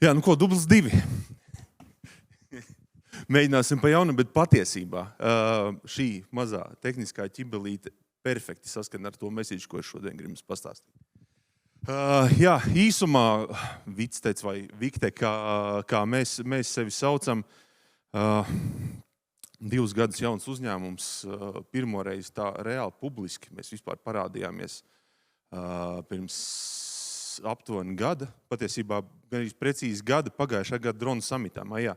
Jā, nu ko, dubls 2. Mēģināsim pa jaunu, bet patiesībā šī mazā tehniskā ķibelīte perfekti saskana ar to mesīģu, ko es šodien gribu jums pastāstīt. Jā, īsumā Victec vai Vikte, kā mēs sevi saucam, 2 gadus jauns uzņēmums, pirmoreiz tā reāli publiski mēs vispār parādījāmies pirms aptuveni gada, patiesībā gan precīzi gada, pagājušā gada dronu samitā maijā.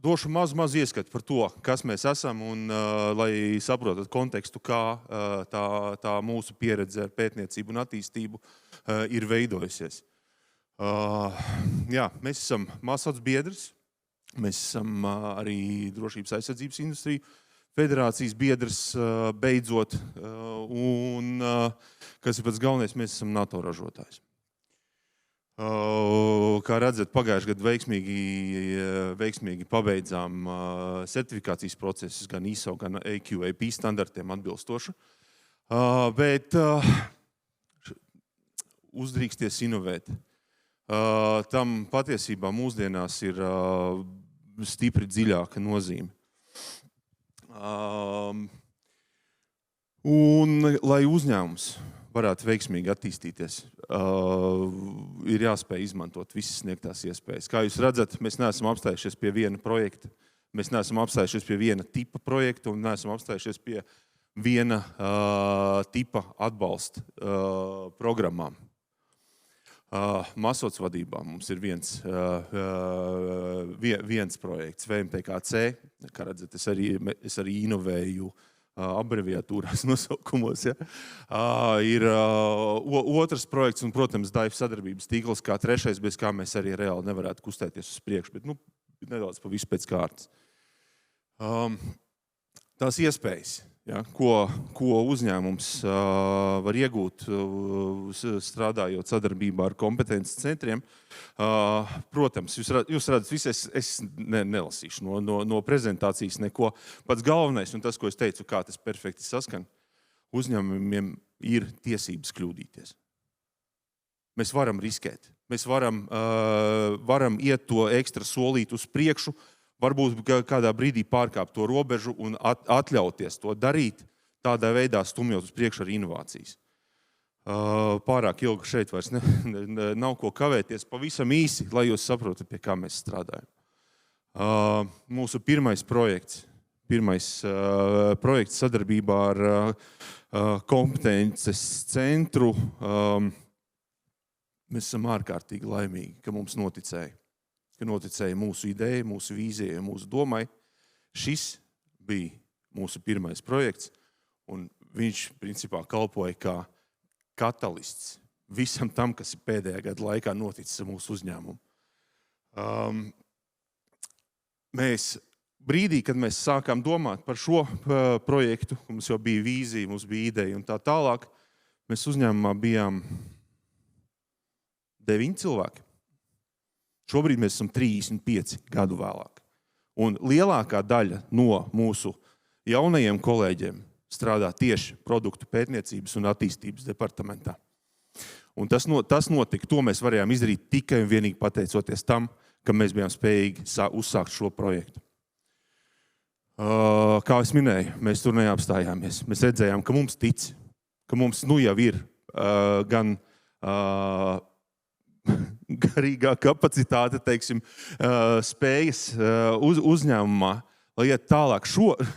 Došu mazu ieskatu par to, kas mēs esam un lai saprotat kontekstu, kā tā mūsu pieredze ar pētniecību un attīstību ir veidojusies. Jā, mēs esam māsauc biedrs, mēs esam arī Drošības aizsardzības industriju federācijas biedrs beidzot un, kas ir pats galvenais, mēs esam NATO ražotājs. Kā redzat, pagājušajā gadā veiksmīgi pabeidzām certifikācijas procesus gan ISO, gan AQAP standartiem atbilstoši. Bet uzdrīksties inovēt. Tam patiesībā mūsdienās ir stipri dziļāka nozīme. Un, lai uzņēmums varētu veiksmīgi attīstīties, ir jāspēj izmantot visas sniegtās iespējas. Kā jūs redzat, mēs neesam apstājušies pie viena projekta, mēs neesam apstājušies pie viena tipa projekta un neesam apstājušies pie viena tipa atbalsta programmām. Māsauc vadībā mums ir viens projekts, VMTKC, kā redzat, es arī inovēju abreviatūrās nosaukumos. Ja? Ir otrs projekts un, protams, DAIF sadarbības tīkls kā 3, bez kā mēs arī reāli nevarētu kustēties uz priekšu, bet nedaudz pa visu pēc kārtas. Tās iespējas, ja, ko uzņēmums var iegūt strādājot sadarbībā ar kompetences centriem. Protams, jūs redzat, es nelasīšu no prezentācijas neko. Pats galvenais un tas, ko es teicu, kā tas perfekti saskan, uzņēmumiem ir tiesības kļūdīties. Mēs varam riskēt, mēs varam iet to ekstra solīt uz priekšu, varbūt kādā brīdī pārkāpt to robežu un atļauties to darīt, tādā veidā stumjot uz priekšu ar inovācijas. Pārāk ilgi šeit vairs nav ko kavēties, pavisam īsi, lai jūs saprotat, pie kā mēs strādājam. Mūsu pirmais projekts sadarbībā ar kompetences centru, mēs esam ārkārtīgi laimīgi, ka mums noticēja mūsu ideja, mūsu vīzija, mūsu domai. Šis bija mūsu pirmais projekts, un viņš principā kalpoja kā katalists visam tam, kas ir pēdējā gada laikā noticis ar mūsu uzņēmumu. Brīdī, kad mēs sākām domāt par šo projektu, mums jau bija vīzija, mums bija ideja un tā tālāk, mēs uzņēmumā bijām 9 cilvēki. Šobrīd mēs esam 35 gadu vēlāk. Un lielākā daļa no mūsu jaunajiem kolēģiem strādā tieši produktu pētniecības un attīstības departamentā. Un tas notika, to mēs varējām izdarīt tikai un vienīgi pateicoties tam, ka mēs bijām spējīgi uzsākt šo projektu. Kā es minēju, mēs tur neapstājāmies. Mēs redzējām, ka mums tic, ka mums jau ir gan garīgā kapacitāte, teiksim, spējas uzņēmumā, lai iet tālāk.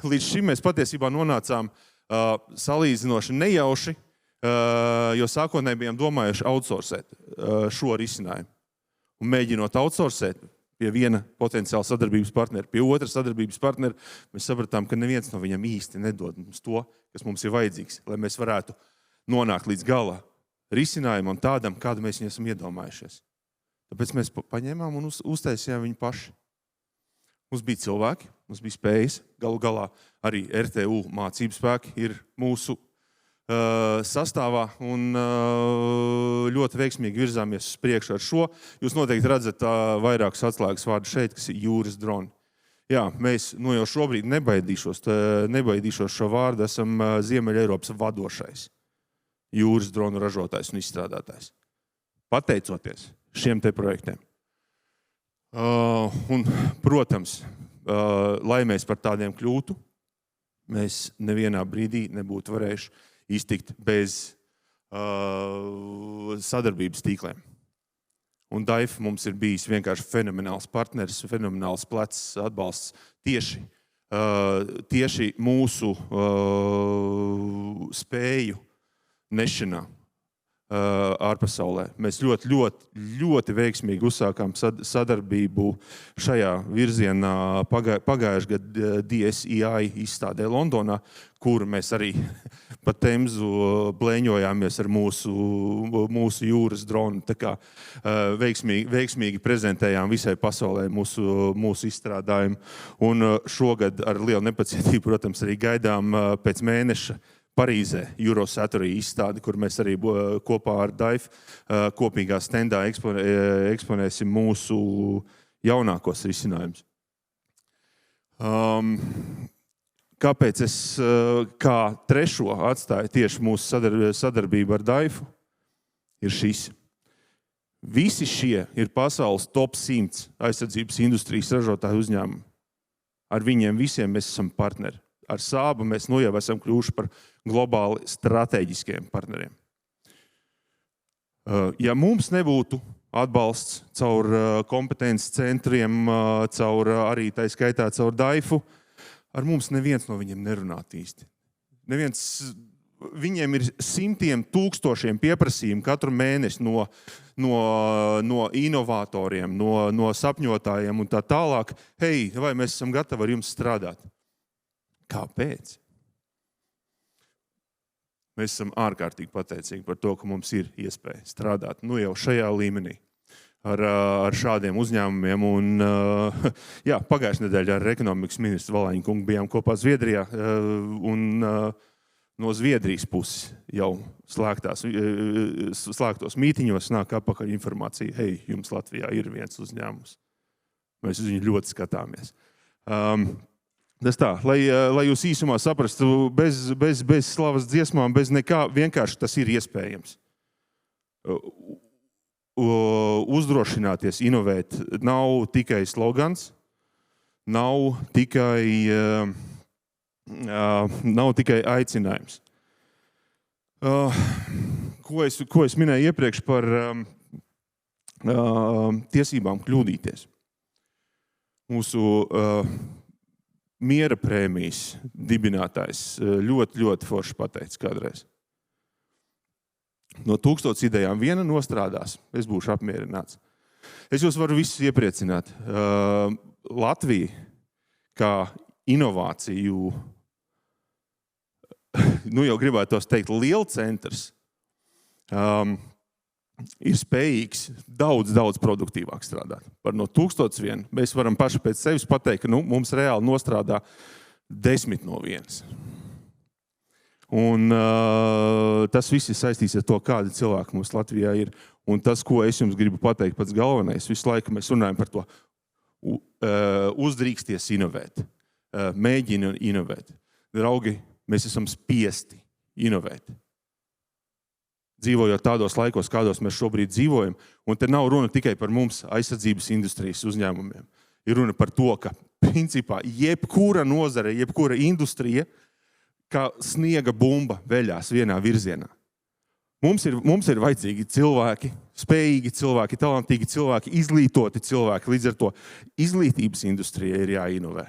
Līdz šim mēs patiesībā nonācām salīdzinoši nejauši, jo sākotnēji bijām domājuši outsourcēt šo risinājumu. Un mēģinot outsourcēt pie viena potenciāla sadarbības partnera, pie otra sadarbības partnera, mēs sapratām, ka neviens no viņam īsti nedod mums to, kas mums ir vajadzīgs, lai mēs varētu nonākt līdz gala risinājumam tādam, kādu mēs viņu esam iedomājušies. Tāpēc mēs paņēmām un uztaisījām viņu paši. Mums bija cilvēki, mums bija spējas, galu galā arī RTU mācību spēki ir mūsu sastāvā un ļoti veiksmīgi virzāmies uz priekšu ar šo. Jūs noteikti redzat vairākus atslēgas vārdu šeit, kas ir jūras droni. Jā, mēs jau šobrīd nebaidīšos šo vārdu, esam Ziemeļa Eiropas vadošais jūras dronu ražotājs un izstrādātājs. Pateicoties šiem te projektiem. Un, protams, lai mēs par tādiem kļūtu, mēs nevienā brīdī nebūtu varējuši iztikt bez sadarbības tīkliem. Un DAIF mums ir bijis vienkārši fenomenāls partneris, fenomenāls plecs atbalsts tieši mūsu spēju nešanā ārpasaulē. Mēs ļoti veiksmīgi uzsākām sadarbību šajā virzienā pagājušajā gadā DSEI izstādē Londonā, kur mēs arī pa Temzu blēņojāmies ar mūsu jūras dronu. Tā kā veiksmīgi prezentējām visai pasaulē mūsu izstrādājumu. Un šogad ar lielu nepacietību, protams, arī gaidām pēc mēneša Parīzē Eurosatory izstādi, kur mēs arī kopā ar DAIF kopīgā standā eksponēsim mūsu jaunākos risinājumus. Kāpēc es kā trešo atstāju tieši mūsu sadarbību ar DAIFu, ir šis. Visi šie ir pasaules top 100 aizsardzības industrijas ražotāju uzņēmumi. Ar viņiem visiem mēs esam partneri. Ar Sābu mēs jau esam kļuvuši par globāli strateģiskiem partneriem. Ja mums nebūtu atbalsts caur kompetences centriem, caur arī tā skaitā caur DAIFu, ar mums neviens no viņiem nerunāt īsti. Viņiem ir simtiem tūkstošiem pieprasījumu katru mēnesi no inovatoriem, no sapņotājiem un tā tālāk. Hei, vai mēs esam gatavi ar jums strādāt? Kāpēc? Mēs esam ārkārtīgi pateicīgi par to, ka mums ir iespēja strādāt jau šajā līmenī ar šādiem uzņēmumiem. Un, pagājušajā nedēļā ar ekonomikas ministru Valaņu kungu bijām kopā Zviedrijā un no Zviedrijas puses jau slēgtos mītiņos nāk apakaļ informācija, hei, jums Latvijā ir viens uzņēmums. Mēs uz viņu ļoti skatāmies. Tas tā, lai jūs īsumā saprastu, bez slavas dziesmām, bez nekā, vienkārši tas ir iespējams. Uzdrošināties, inovēt nav tikai slogans, nav tikai aicinājums. Ko es minēju iepriekš par tiesībām kļūdīties. Mūsu miera prēmijas dibinātājs ļoti forši pateica kādreiz. No 1000 idejām viena nostrādās, es būšu apmierināts. Es jūs varu visus iepriecināt. Latvija kā inovāciju, jau gribētos teikt, liela centrs, ir spējīgs daudz produktīvāk strādāt. Par no 1001 mēs varam paši pēc sevis pateikt, ka mums reāli nostrādā 10 no 1. Un tas viss ir saistīts ar to, kādi cilvēki mums Latvijā ir. Un tas, ko es jums gribu pateikt, pats galvenais, visu laiku mēs runājam par to, uzdrīksties inovēt, mēģini inovēt. Draugi, mēs esam spiesti inovēt. Dzīvojot tādos laikos, kādos mēs šobrīd dzīvojam, un te nav runa tikai par mums aizsardzības industrijas uzņēmumiem. Ir runa par to, ka principā jebkura nozare, jebkura industrija, kā sniega bumba veļās vienā virzienā. Mums ir vajadzīgi cilvēki, spējīgi cilvēki, talantīgi cilvēki, izglītoti cilvēki. Līdz ar to izglītības industrijai ir jāinovē.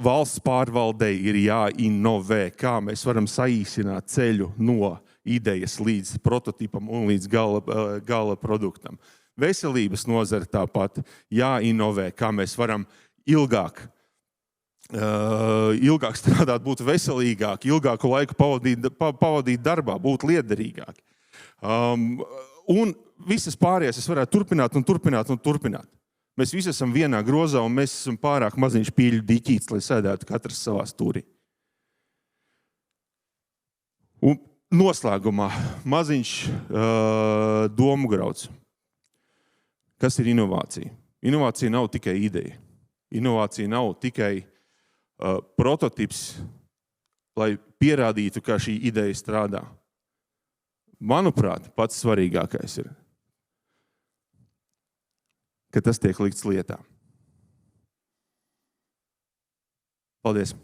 Valsts pārvaldei ir jāinovē, kā mēs varam saīsināt ceļu no idejas līdz prototipam un līdz gala produktam. Veselības nozare tāpat jāinovē, kā mēs varam ilgāk strādāt, būt veselīgāki, ilgāku laiku pavadīt darbā, būt liederīgāki. Un visas pārējās es varētu turpināt. Mēs visi esam vienā grozā un mēs esam pārāk maziņš pīļu diķīts, lai sēdētu katrs savā stūrī. Un noslēgumā maziņš domu grauds. Kas ir inovācija? Inovācija nav tikai ideja. Inovācija nav tikai prototips, lai pierādītu, kā šī ideja strādā. Manuprāt, pats svarīgākais ir ka tas tiek likts lietā. Paldies!